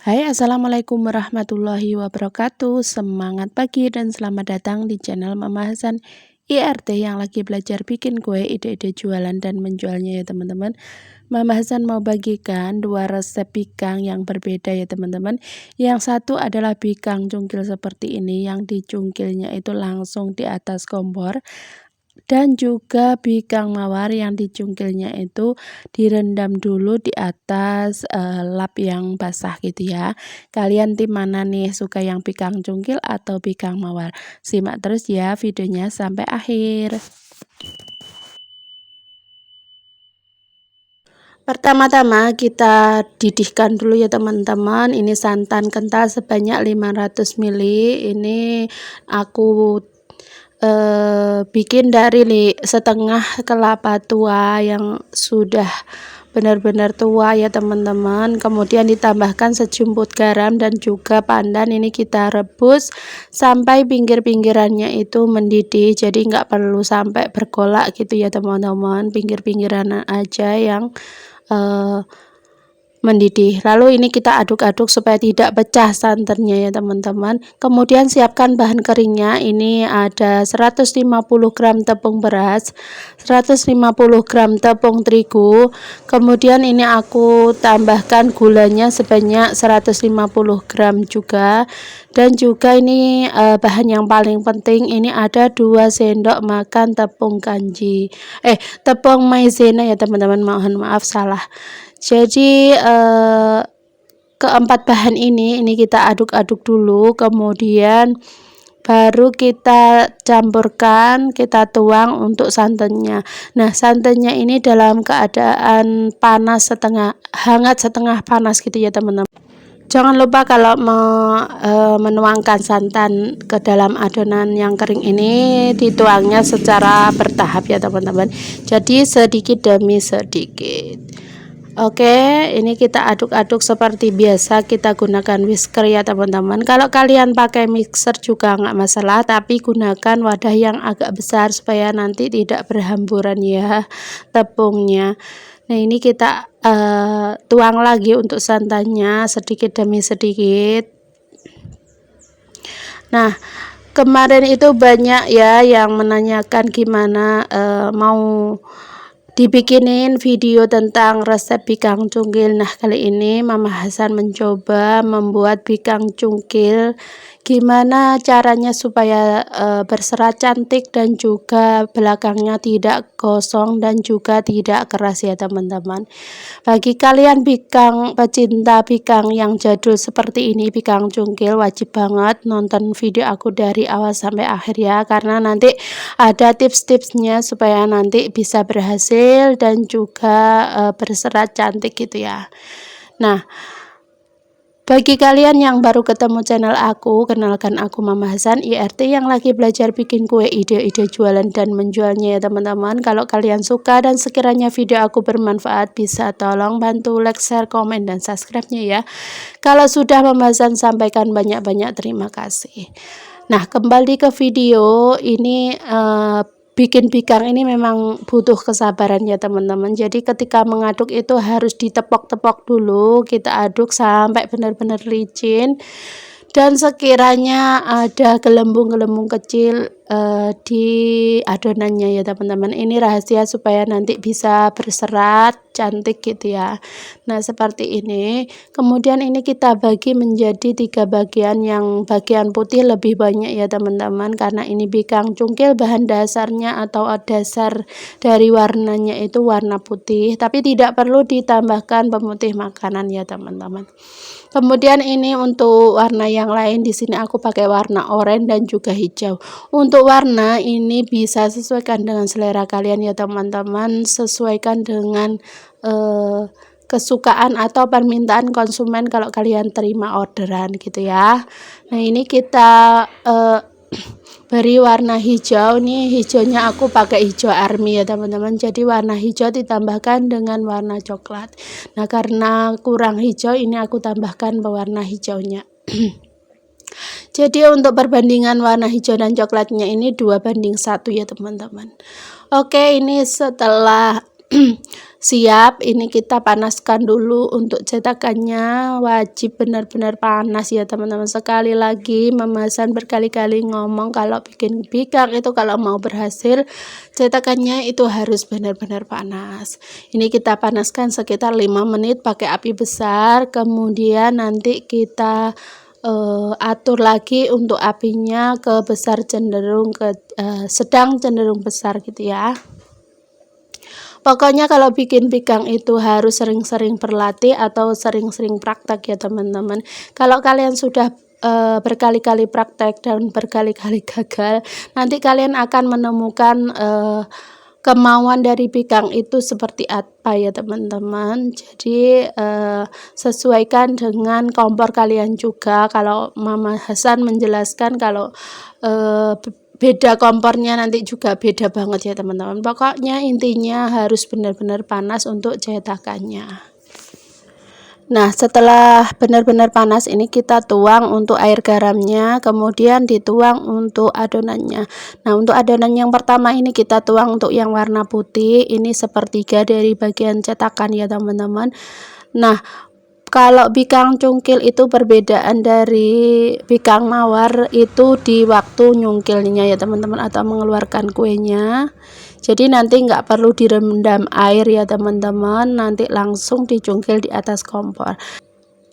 Hai, assalamualaikum warahmatullahi wabarakatuh. Semangat pagi dan selamat datang di channel Mama Hasan IRT yang lagi belajar bikin kue, ide-ide jualan dan menjualnya ya teman-teman. Mama Hasan mau bagikan dua resep bikang yang berbeda ya teman-teman. Yang satu adalah bikang cungkil seperti ini, yang dicungkilnya itu langsung di atas kompor. Dan juga bikang mawar yang dicungkilnya itu direndam dulu di atas lap yang basah gitu ya. Kalian tim mana nih, suka yang bikang cungkil atau bikang mawar? Simak terus ya videonya sampai akhir. Pertama-tama kita didihkan dulu ya teman-teman. Ini santan kental sebanyak 500 ml. Ini aku bikin dari setengah kelapa tua yang sudah benar-benar tua ya teman-teman. Kemudian ditambahkan sejumput garam dan juga pandan. Ini kita rebus sampai pinggir-pinggirannya itu mendidih, jadi nggak perlu sampai bergolak gitu ya teman-teman, pinggir-pinggiran aja yang mendidih. Lalu ini kita aduk-aduk supaya tidak pecah santannya ya teman-teman. Kemudian siapkan bahan keringnya. Ini ada 150 gram tepung beras, 150 gram tepung terigu. Kemudian ini aku tambahkan gulanya sebanyak 150 gram juga. Dan juga ini bahan yang paling penting, ini ada 2 sendok makan tepung kanji. Tepung maizena ya teman-teman, mohon maaf salah. Jadi keempat bahan ini kita aduk-aduk dulu, kemudian baru kita campurkan, kita tuang untuk santannya. Nah, santannya ini dalam keadaan panas setengah, hangat setengah panas gitu ya teman-teman. Jangan lupa kalau menuangkan santan ke dalam adonan yang kering ini, dituangnya secara bertahap ya teman-teman. Jadi sedikit demi sedikit. Oke, ini kita aduk-aduk seperti biasa, kita gunakan whisker ya teman-teman. Kalau kalian pakai mixer juga nggak masalah, tapi gunakan wadah yang agak besar supaya nanti tidak berhamburan ya tepungnya. Nah, ini kita tuang lagi untuk santannya sedikit demi sedikit. Nah, kemarin itu banyak ya yang menanyakan gimana mau dibikinin video tentang resep bikang cungkil. Nah, kali ini Mama Hasan mencoba membuat bikang cungkil. Gimana caranya supaya berserat cantik dan juga belakangnya tidak gosong dan juga tidak keras ya teman-teman. Bagi kalian pecinta bikang yang jadul seperti ini, bikang cungkil, wajib banget nonton video aku dari awal sampai akhir ya, karena nanti ada tips-tipsnya supaya nanti bisa berhasil dan juga berserat cantik gitu ya. Nah, bagi kalian yang baru ketemu channel aku, kenalkan aku Mama Hasan IRT yang lagi belajar bikin kue, ide-ide jualan dan menjualnya ya teman-teman. Kalau kalian suka dan sekiranya video aku bermanfaat, bisa tolong bantu like, share, komen, dan subscribe-nya ya. Kalau sudah Mama Hasan sampaikan banyak-banyak terima kasih. Nah, kembali ke video ini. Bikin bikang ini memang butuh kesabaran ya teman-teman. Jadi ketika mengaduk itu harus ditepok-tepok dulu, kita aduk sampai benar-benar licin. Dan sekiranya ada gelembung-gelembung kecil di adonannya ya teman-teman, ini rahasia supaya nanti bisa berserat cantik gitu ya. Nah, seperti ini. Kemudian ini kita bagi menjadi 3 bagian, yang bagian putih lebih banyak ya teman-teman, karena ini bikang cungkil bahan dasarnya atau dasar dari warnanya itu warna putih, tapi tidak perlu ditambahkan pemutih makanan ya teman-teman. Kemudian ini untuk warna yang lain, di sini aku pakai warna oranye dan juga hijau. Untuk warna ini bisa sesuaikan dengan selera kalian ya teman-teman, sesuaikan dengan kesukaan atau permintaan konsumen kalau kalian terima orderan gitu ya. Nah, ini kita beri warna hijau. Nih hijaunya aku pakai hijau army ya teman-teman, jadi warna hijau ditambahkan dengan warna coklat. Nah, karena kurang hijau, ini aku tambahkan pewarna hijaunya. Jadi untuk perbandingan warna hijau dan coklatnya ini 2:1 ya teman-teman. Oke, ini setelah siap, ini kita panaskan dulu. Untuk cetakannya wajib benar-benar panas ya teman-teman. Sekali lagi Mama Hasan berkali-kali ngomong kalau bikin bikang itu kalau mau berhasil cetakannya itu harus benar-benar panas. Ini kita panaskan sekitar 5 menit pakai api besar, kemudian nanti kita atur lagi untuk apinya ke besar cenderung ke sedang cenderung besar gitu ya. Pokoknya kalau bikin bikang itu harus sering-sering berlatih atau sering-sering praktek ya teman-teman. Kalau kalian sudah berkali-kali praktek dan berkali-kali gagal, nanti kalian akan menemukan kemauan dari bikang itu seperti apa ya teman-teman. Jadi sesuaikan dengan kompor kalian juga. Kalau Mama Hasan menjelaskan kalau beda kompornya nanti juga beda banget ya teman-teman. Pokoknya intinya harus benar-benar panas untuk cetakannya. Nah, setelah benar-benar panas ini kita tuang untuk air garamnya, kemudian dituang untuk adonannya. Nah, untuk adonan yang pertama ini kita tuang untuk yang warna putih, ini sepertiga dari bagian cetakan ya teman-teman. Nah, kalau bikang cungkil itu perbedaan dari bikang mawar itu di waktu nyungkilnya ya teman-teman, atau mengeluarkan kuenya. Jadi nanti nggak perlu direndam air ya teman-teman, nanti langsung dicungkil di atas kompor.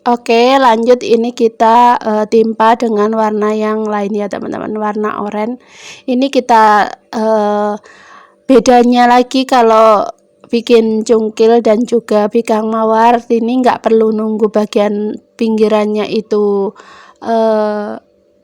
Oke, lanjut ini kita timpa dengan warna yang lain ya teman-teman, warna oranye. Ini kita bedanya lagi kalau bikin cungkil dan juga bikang mawar ini nggak perlu nunggu bagian pinggirannya itu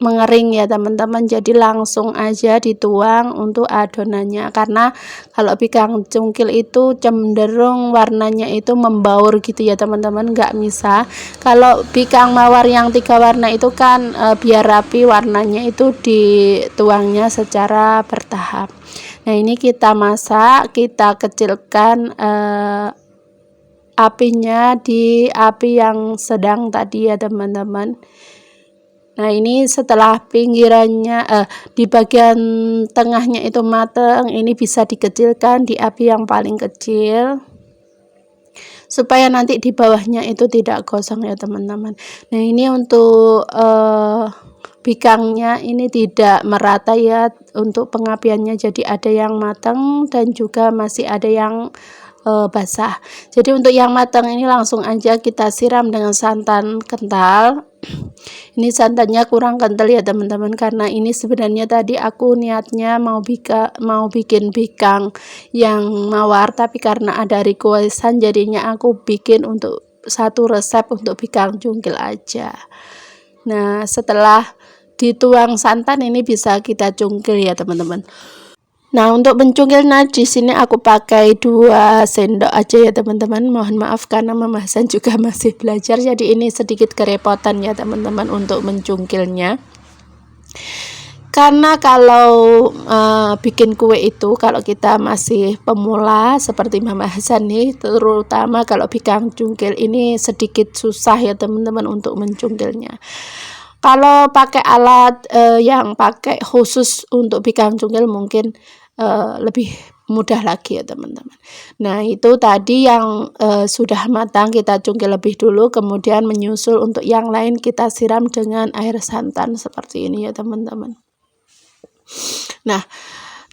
mengering ya teman-teman, jadi langsung aja dituang untuk adonannya. Karena kalau bikang cungkil itu cenderung warnanya itu membaur gitu ya teman-teman, nggak bisa. Kalau bikang mawar yang 3 warna itu kan biar rapi warnanya itu dituangnya secara bertahap. Nah, ini kita masak, kita kecilkan apinya di api yang sedang tadi ya teman-teman. Nah, ini setelah pinggirannya di bagian tengahnya itu matang, ini bisa dikecilkan di api yang paling kecil supaya nanti di bawahnya itu tidak gosong ya teman-teman. Nah, ini untuk bikangnya ini tidak merata ya untuk pengapiannya, jadi ada yang matang dan juga masih ada yang basah. Jadi untuk yang matang ini langsung aja kita siram dengan santan kental. Ini santannya kurang kental ya teman-teman, karena ini sebenarnya tadi aku niatnya mau bikin bikang yang mawar, tapi karena ada requestan jadinya aku bikin untuk satu resep untuk bikang cungkil aja. Nah, setelah dituang santan ini bisa kita cungkil ya teman-teman. Nah, untuk mencungkilnya di sini aku pakai 2 sendok aja ya teman-teman. Mohon maaf karena Mama Hasan juga masih belajar, jadi ini sedikit kerepotan ya teman-teman untuk mencungkilnya. Karena kalau bikin kue itu kalau kita masih pemula seperti Mama Hasan nih, terutama kalau bikang cungkil ini sedikit susah ya teman-teman untuk mencungkilnya. Kalau pakai alat yang pakai khusus untuk bikang cungkil mungkin lebih mudah lagi ya teman-teman. Nah, itu tadi yang sudah matang kita cungkil lebih dulu, kemudian menyusul untuk yang lain kita siram dengan air santan seperti ini ya teman-teman. Nah,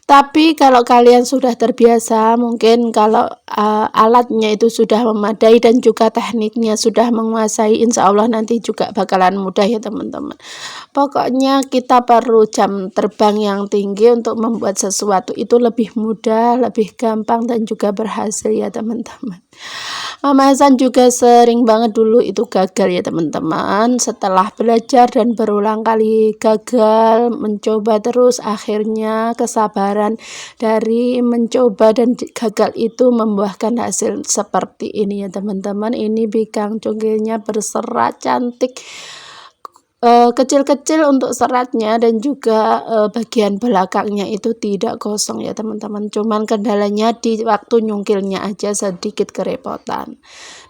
tapi kalau kalian sudah terbiasa, mungkin kalau alatnya itu sudah memadai dan juga tekniknya sudah menguasai, insya Allah nanti juga bakalan mudah ya teman-teman. Pokoknya kita perlu jam terbang yang tinggi untuk membuat sesuatu itu lebih mudah, lebih gampang dan juga berhasil ya teman-teman. Mama Hasan juga sering banget dulu itu gagal ya teman-teman. Setelah belajar dan berulang kali gagal, mencoba terus, akhirnya kesabaran dari mencoba dan gagal itu membuahkan hasil seperti ini ya teman-teman. Ini bikang cungkilnya berserat cantik, kecil-kecil untuk seratnya dan juga bagian belakangnya itu tidak gosong ya teman-teman, cuman kendalanya di waktu nyungkilnya aja sedikit kerepotan.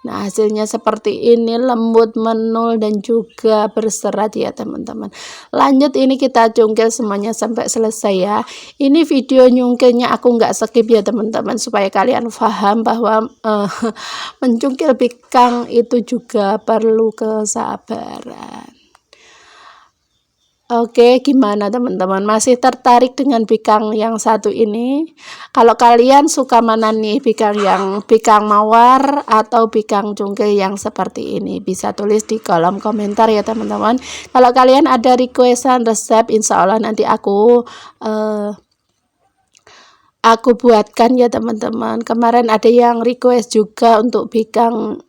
Nah, hasilnya seperti ini, lembut, menul, dan juga berserat ya teman-teman. Lanjut, ini kita cungkil semuanya sampai selesai ya. Ini video nyungkilnya aku nggak skip ya teman-teman, supaya kalian paham bahwa mencungkil bikang itu juga perlu kesabaran. Oke, gimana teman-teman? Masih tertarik dengan bikang yang satu ini? Kalau kalian suka mana nih, bikang mawar atau bikang cungkil yang seperti ini? Bisa tulis di kolom komentar ya teman-teman. Kalau kalian ada requestan resep, insya Allah nanti aku buatkan ya teman-teman. Kemarin ada yang request juga untuk bikang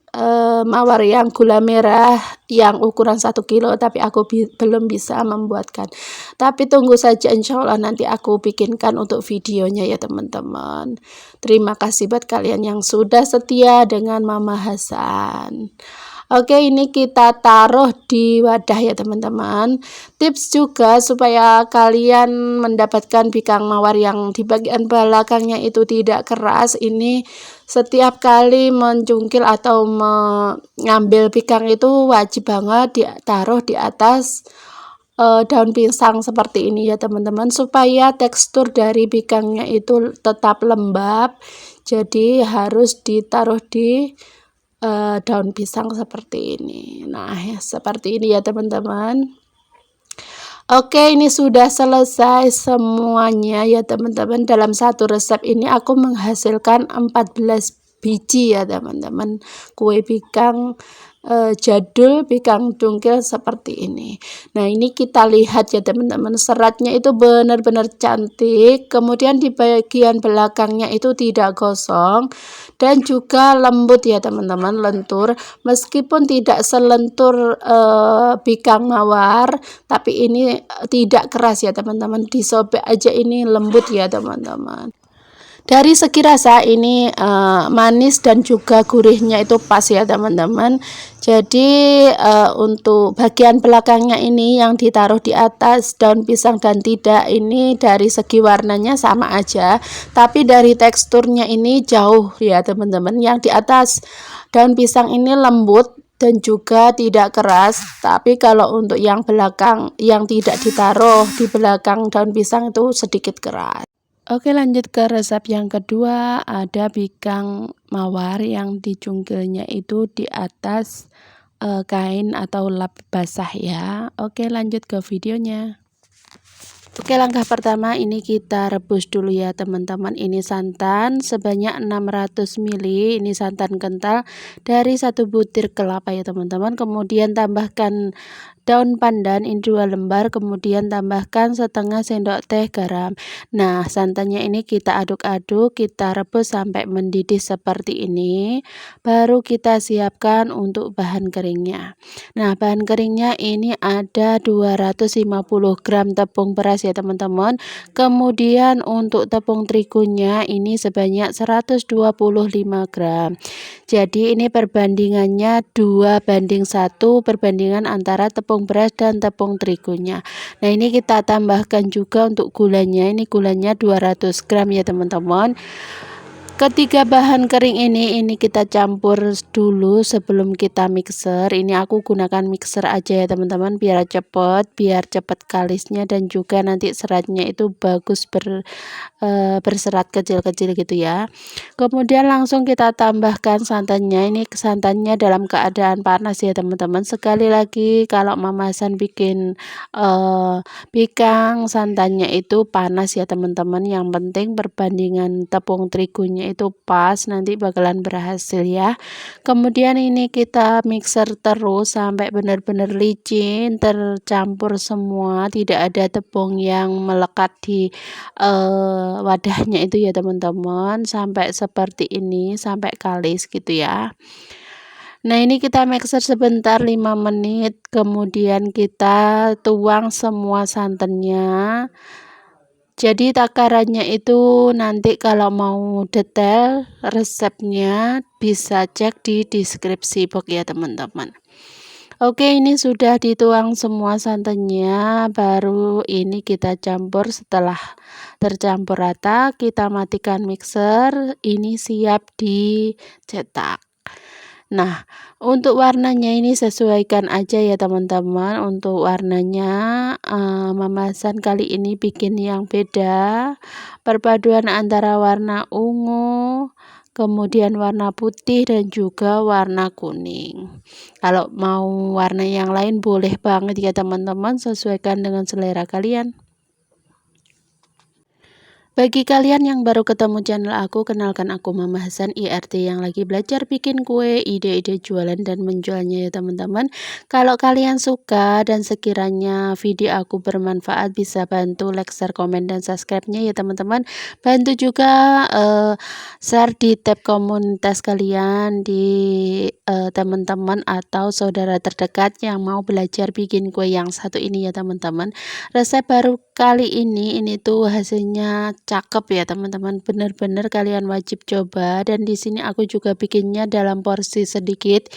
mawar yang gula merah yang ukuran 1 kilo, tapi aku belum bisa membuatkan, tapi tunggu saja, insya Allah nanti aku bikinkan untuk videonya ya teman-teman. Terima kasih buat kalian yang sudah setia dengan Mama Hasan. Oke, ini kita taruh di wadah ya teman-teman. Tips juga supaya kalian mendapatkan bikang mawar yang di bagian belakangnya itu tidak keras. Ini setiap kali mencungkil atau mengambil bikang itu wajib banget ditaruh di atas daun pisang seperti ini ya teman-teman, supaya tekstur dari bikangnya itu tetap lembab. Jadi harus ditaruh di daun pisang seperti ini. Nah, ya, seperti ini ya teman-teman. Oke, ini sudah selesai semuanya ya teman-teman. Dalam satu resep ini aku menghasilkan 14 biji ya teman-teman, kue bikang jadul, bikang cungkil seperti ini. Nah, ini kita lihat ya teman-teman, seratnya itu benar-benar cantik, kemudian di bagian belakangnya itu tidak gosong dan juga lembut ya teman-teman, lentur, meskipun tidak selentur bikang mawar, tapi ini tidak keras ya teman-teman, disobek aja ini lembut ya teman-teman. Dari segi rasa ini manis dan juga gurihnya itu pas ya teman-teman. Jadi untuk bagian belakangnya ini yang ditaruh di atas daun pisang dan tidak, ini dari segi warnanya sama aja, tapi dari teksturnya ini jauh ya teman-teman. Yang di atas daun pisang ini lembut dan juga tidak keras, tapi kalau untuk yang belakang yang tidak ditaruh di belakang daun pisang itu sedikit keras. Oke, lanjut ke resep yang kedua. Ada bikang mawar yang dicungkilnya itu di atas kain atau lap basah ya. Oke, lanjut ke videonya. Oke, langkah pertama ini kita rebus dulu ya teman-teman. Ini santan sebanyak 600 ml, ini santan kental dari 1 butir kelapa ya teman-teman. Kemudian tambahkan daun pandan ini 2 lembar, kemudian tambahkan setengah sendok teh garam. Nah, santannya ini kita aduk-aduk, kita rebus sampai mendidih seperti ini, baru kita siapkan untuk bahan keringnya. Nah, bahan keringnya ini ada 250 gram tepung beras ya teman-teman. Kemudian untuk tepung terigunya ini sebanyak 125 gram. Jadi ini perbandingannya 2:1, perbandingan antara tepung beras dan tepung terigunya. Nah, ini kita tambahkan juga untuk gulanya, ini gulanya 200 gram ya teman-teman. Ketiga bahan kering ini kita campur dulu sebelum kita mixer. Ini aku gunakan mixer aja ya teman-teman, biar cepat kalisnya dan juga nanti seratnya itu bagus berserat kecil-kecil gitu ya. Kemudian langsung kita tambahkan santannya. Ini santannya dalam keadaan panas ya teman-teman. Sekali lagi, kalau Mama Hasan bikin bikang santannya itu panas ya teman-teman. Yang penting perbandingan tepung terigunya itu pas, nanti bakalan berhasil ya. Kemudian ini kita mixer terus sampai benar-benar licin, tercampur semua, tidak ada tepung yang melekat di wadahnya itu ya teman-teman, sampai seperti ini, sampai kalis gitu ya. Nah, ini kita mixer sebentar 5 menit, kemudian kita tuang semua santannya. Jadi takarannya itu nanti kalau mau detail resepnya bisa cek di deskripsi box ya teman-teman. Oke, ini sudah dituang semua santannya, baru ini kita campur. Setelah tercampur rata, kita matikan mixer, ini siap dicetak. Nah, untuk warnanya ini sesuaikan aja ya teman-teman. Untuk warnanya Mama Hasan kali ini bikin yang beda, perpaduan antara warna ungu, kemudian warna putih dan juga warna kuning. Kalau mau warna yang lain boleh banget ya teman-teman, sesuaikan dengan selera kalian. Bagi kalian yang baru ketemu channel aku, kenalkan aku Mama Hasan IRT yang lagi belajar bikin kue, ide-ide jualan dan menjualnya ya teman-teman. Kalau kalian suka dan sekiranya video aku bermanfaat, bisa bantu like, share, komen, dan subscribe-nya ya teman-teman. Bantu juga share di tab komunitas kalian di teman-teman atau saudara terdekat yang mau belajar bikin kue yang satu ini ya teman-teman. Resep baru kali ini tuh hasilnya cakep ya teman-teman, bener-bener kalian wajib coba. Dan di sini aku juga bikinnya dalam porsi sedikit.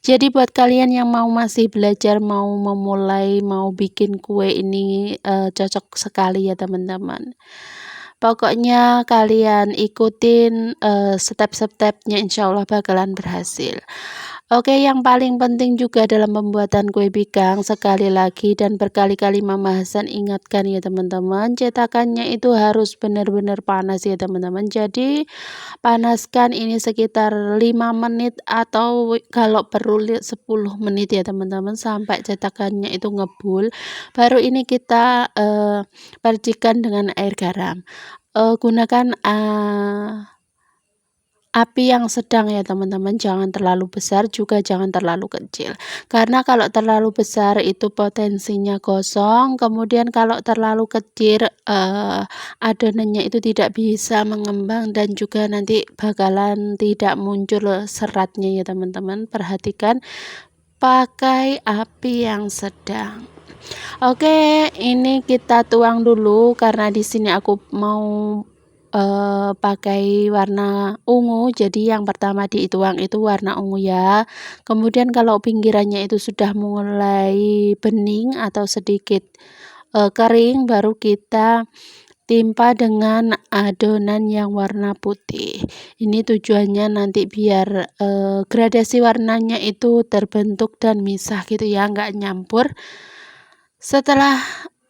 Jadi buat kalian yang masih belajar, mau memulai, mau bikin kue ini cocok sekali ya teman-teman. Pokoknya kalian ikutin step-stepnya, insya Allah bakalan berhasil. Oke, yang paling penting juga dalam pembuatan kue bikang, sekali lagi dan berkali-kali Mama Hasan ingatkan ya teman-teman, cetakannya itu harus benar-benar panas ya teman-teman. Jadi panaskan ini sekitar 5 menit atau kalau perlu 10 menit ya teman-teman, sampai cetakannya itu ngebul. Baru ini kita percikan dengan air garam. Gunakan api yang sedang ya teman-teman, jangan terlalu besar juga jangan terlalu kecil, karena kalau terlalu besar itu potensinya gosong, kemudian kalau terlalu kecil adonannya itu tidak bisa mengembang dan juga nanti bakalan tidak muncul seratnya ya teman-teman. Perhatikan, pakai api yang sedang. Oke, ini kita tuang dulu karena di sini aku mau pakai warna ungu, jadi yang pertama dituang itu warna ungu ya. Kemudian kalau pinggirannya itu sudah mulai bening atau sedikit kering, baru kita timpa dengan adonan yang warna putih. Ini tujuannya nanti biar gradasi warnanya itu terbentuk dan misah gitu ya, nggak nyampur. Setelah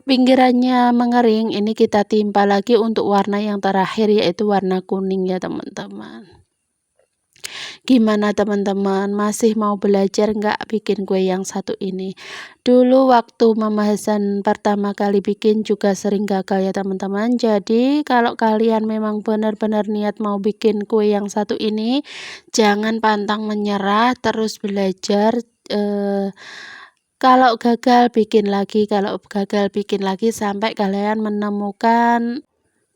pinggirannya mengering, ini kita timpa lagi untuk warna yang terakhir, yaitu warna kuning ya teman-teman. Gimana teman-teman, masih mau belajar nggak bikin kue yang satu ini? Dulu waktu Mama Hasan pertama kali bikin juga sering gagal ya teman-teman. Jadi kalau kalian memang benar-benar niat mau bikin kue yang satu ini, jangan pantang menyerah, terus belajar. Kalau gagal bikin lagi, sampai kalian menemukan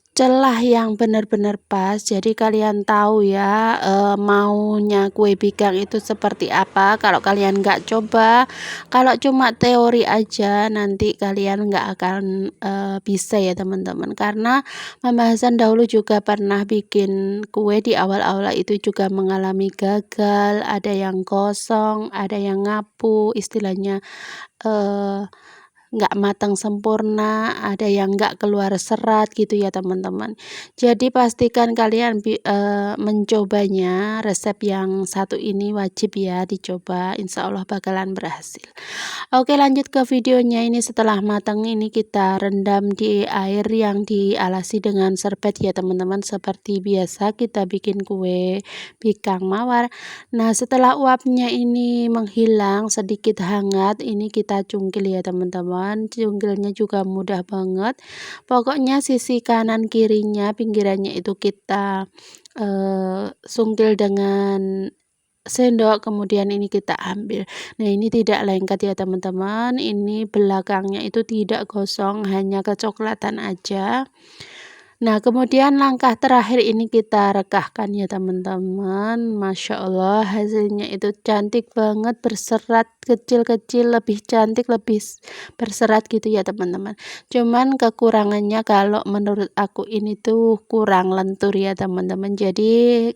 celah yang benar-benar pas. Jadi kalian tahu ya maunya kue bikang itu seperti apa. Kalau kalian nggak coba, kalau cuma teori aja, nanti kalian nggak akan bisa ya teman-teman. Karena Mama Hasan dahulu juga pernah bikin kue, di awal-awal itu juga mengalami gagal, ada yang kosong, ada yang ngapu, istilahnya nggak matang sempurna, ada yang nggak keluar serat gitu ya teman-teman. Jadi pastikan kalian mencobanya. Resep yang satu ini wajib ya dicoba, insya Allah bakalan berhasil. Oke, lanjut ke videonya. Ini setelah matang, ini kita rendam di air yang dialasi dengan serbet ya teman-teman, seperti biasa kita bikin kue bikang mawar. Nah, setelah uapnya ini menghilang, sedikit hangat, ini kita cungkil ya teman-teman. Cungkilnya juga mudah banget. Pokoknya sisi kanan kirinya, pinggirannya itu kita sungkil dengan sendok, kemudian ini kita ambil. Nah, ini tidak lengket ya teman-teman, ini belakangnya itu tidak gosong, hanya kecoklatan aja. Nah, kemudian langkah terakhir ini kita rekahkan ya teman-teman. Masya Allah, hasilnya itu cantik banget, berserat, kecil-kecil, lebih cantik, lebih berserat gitu ya teman-teman. Cuman kekurangannya kalau menurut aku ini tuh kurang lentur ya teman-teman. Jadi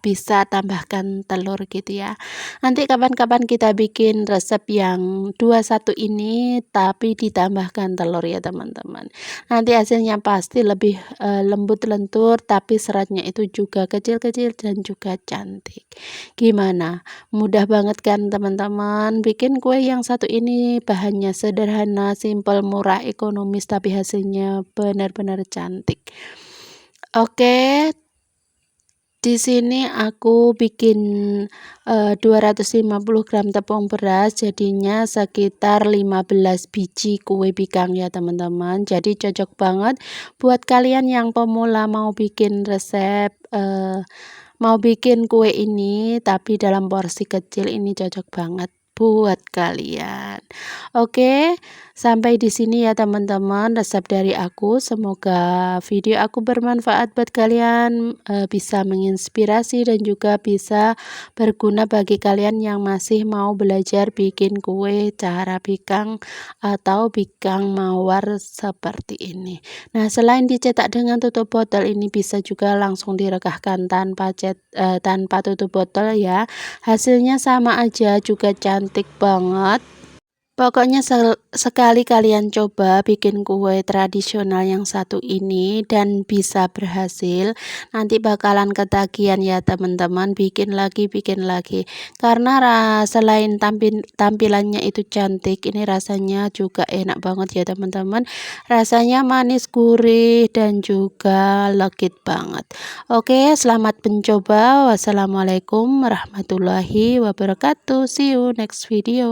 bisa tambahkan telur gitu ya. Nanti kapan-kapan kita bikin resep yang 21 ini tapi ditambahkan telur ya teman-teman. Nanti hasilnya pasti lebih lembut lentur tapi seratnya itu juga kecil-kecil dan juga cantik. Gimana? Mudah banget kan teman-teman? Bikin kue yang satu ini bahannya sederhana, simple, murah, ekonomis tapi hasilnya benar-benar cantik. Oke, di sini aku bikin 250 gram tepung beras, jadinya sekitar 15 biji kue bikang ya teman-teman. Jadi cocok banget buat kalian yang pemula mau bikin resep mau bikin kue ini tapi dalam porsi kecil, ini cocok banget buat kalian. Oke, sampai di sini ya teman-teman resep dari aku. Semoga video aku bermanfaat buat kalian, bisa menginspirasi dan juga bisa berguna bagi kalian yang masih mau belajar bikin kue cara bikang atau bikang mawar seperti ini. Nah, selain dicetak dengan tutup botol, ini bisa juga langsung direkahkan tanpa tutup botol ya. Hasilnya sama aja, juga cantik banget. Pokoknya sekali kalian coba bikin kue tradisional yang satu ini dan bisa berhasil, nanti bakalan ketagihan ya teman-teman, bikin lagi. Karena selain tampilannya itu cantik, ini rasanya juga enak banget ya teman-teman. Rasanya manis, gurih, dan juga legit banget. Oke, selamat mencoba. Wassalamualaikum warahmatullahi wabarakatuh. See you next video.